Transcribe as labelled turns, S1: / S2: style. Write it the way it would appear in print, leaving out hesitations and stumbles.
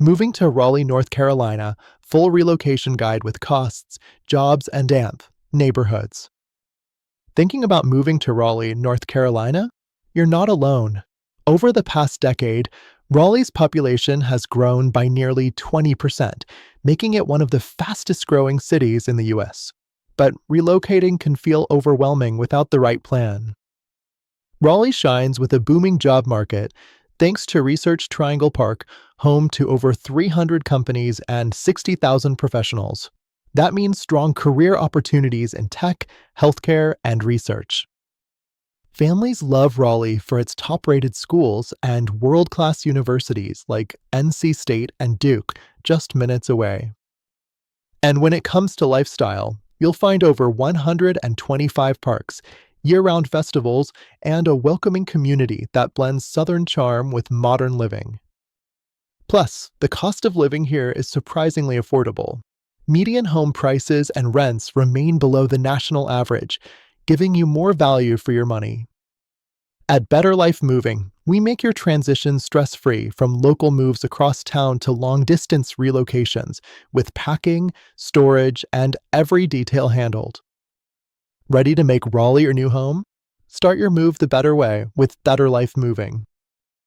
S1: Moving to Raleigh, North Carolina, full relocation guide with costs, jobs, and neighborhoods. Thinking about moving to Raleigh, North Carolina? You're not alone. Over the past decade, Raleigh's population has grown by nearly 20%, making it one of the fastest growing cities in the US. But relocating can feel overwhelming without the right plan. Raleigh shines with a booming job market thanks to Research Triangle Park, home to over 300 companies and 60,000 professionals. That means strong career opportunities in tech, healthcare, and research. Families love Raleigh for its top-rated schools and world-class universities like NC State and Duke, just minutes away. And when it comes to lifestyle, you'll find over 125 parks, year-round festivals, and a welcoming community that blends Southern charm with modern living. Plus, the cost of living here is surprisingly affordable. Median home prices and rents remain below the national average, giving you more value for your money. At Better Life Moving, we make your transition stress-free from local moves across town to long-distance relocations with packing, storage, and every detail handled. Ready to make Raleigh your new home? Start your move the better way with Better Life Moving.